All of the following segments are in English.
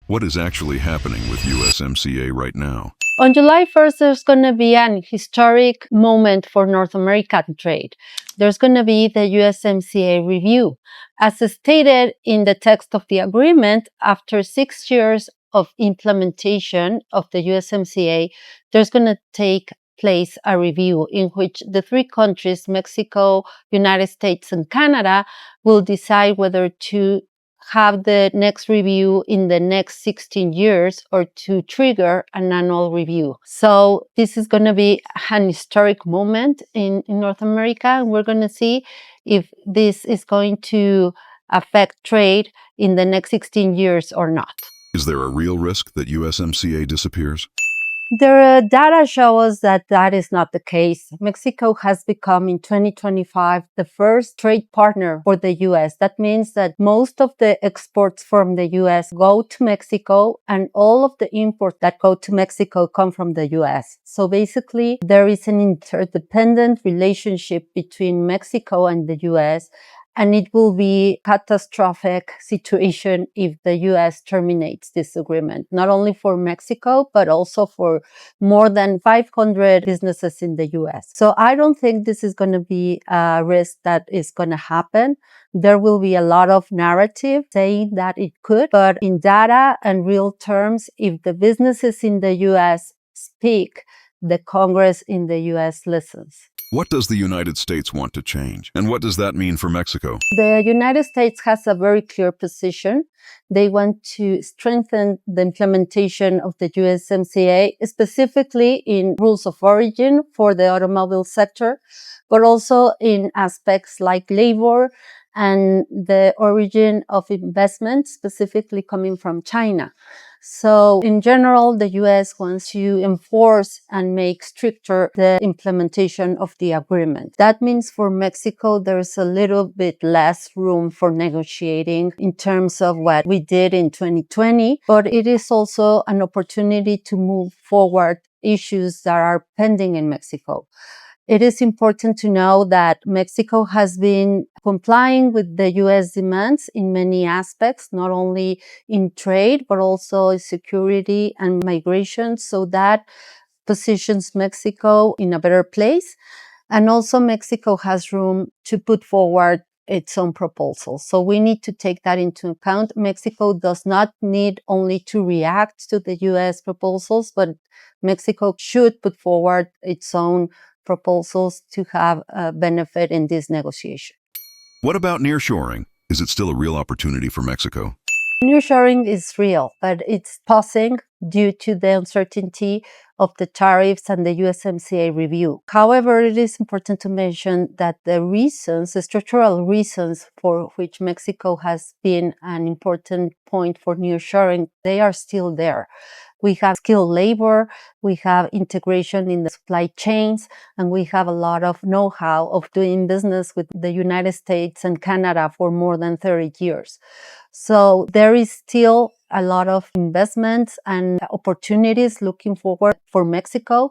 What is actually happening with USMCA right now? On July 1st, there's going to be an historic moment for North American trade. There's going to be the USMCA review. As stated in the text of the agreement, after 6 years of implementation of the USMCA, there's going to take place a review in which the three countries, Mexico, United States, and Canada, will decide whether to have the next review in the next 16 years or to trigger an annual review. So this is going to be an historic moment in North America, and we're going to see if this is going to affect trade in the next 16 years or not. Is there a real risk that USMCA disappears? The data shows that that is not the case. Mexico has become in 2025 the first trade partner for the U.S. That means that most of the exports from the U.S. go to Mexico, and all of the imports that go to Mexico come from the U.S. So basically, there is an interdependent relationship between Mexico and the U.S., and it will be a catastrophic situation if the U.S. terminates this agreement, not only for Mexico, but also for more than 500 businesses in the U.S. So I don't think this is going to be a risk that is going to happen. There will be a lot of narrative saying that it could, but in data and real terms, if the businesses in the U.S. speak, the Congress in the U.S. listens. What does the United States want to change? And what does that mean for Mexico? The United States has a very clear position. They want to strengthen the implementation of the USMCA, specifically in rules of origin for the automobile sector, but also in aspects like labor and the origin of investment, specifically coming from China. So in general, the U.S. wants to enforce and make stricter the implementation of the agreement. That means for Mexico, there's a little bit less room for negotiating in terms of what we did in 2020, but it is also an opportunity to move forward issues that are pending in Mexico. It is important to know that Mexico has been complying with the U.S. demands in many aspects, not only in trade, but also in security and migration. So that positions Mexico in a better place. And also Mexico has room to put forward its own proposals. So we need to take that into account. Mexico does not need only to react to the U.S. proposals, but Mexico should put forward its own proposals to have a benefit in this negotiation. What about nearshoring? Is it still a real opportunity for Mexico? Nearshoring is real, but it's pausing due to the uncertainty of the tariffs and the USMCA review. However, it is important to mention that the structural reasons for which Mexico has been an important point for nearshoring, they are still there. We have skilled labor, we have integration in the supply chains, and we have a lot of know-how of doing business with the United States and Canada for more than 30 years. So there is still a lot of investments and opportunities looking forward for Mexico,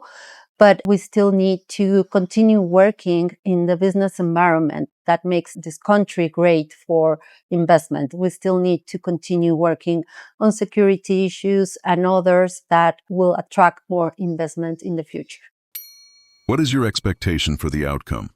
but we still need to continue working in the business environment that makes this country great for investment. We still need to continue working on security issues and others that will attract more investment in the future. What is your expectation for the outcome?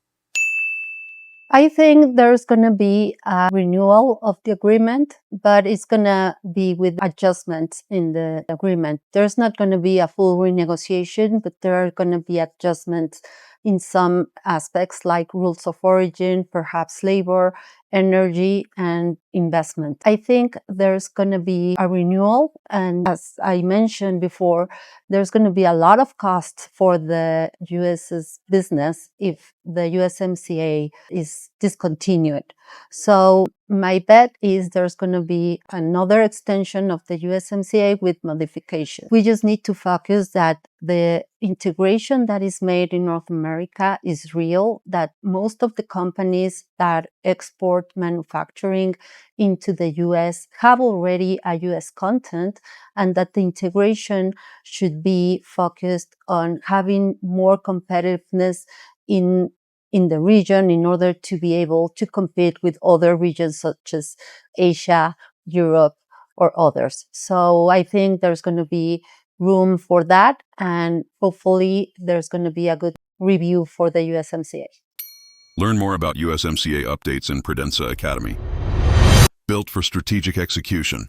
I think there's going to be a renewal of the agreement, but it's going to be with adjustments in the agreement. There's not going to be a full renegotiation, but there are going to be adjustments in some aspects like rules of origin, perhaps labor, energy, and investment. I think there's going to be a renewal. And as I mentioned before, there's going to be a lot of costs for the US's business if the USMCA is discontinued. So my bet is there's going to be another extension of the USMCA with modification. We just need to focus that the integration that is made in North America is real, that most of the companies that export manufacturing into the US have already a US content, and that the integration should be focused on having more competitiveness in the region in order to be able to compete with other regions such as Asia, Europe, or others. So I think there's going to be room for that, and hopefully there's going to be a good review for the USMCA. Learn more about USMCA updates in Prudenza Academy. Built for strategic execution.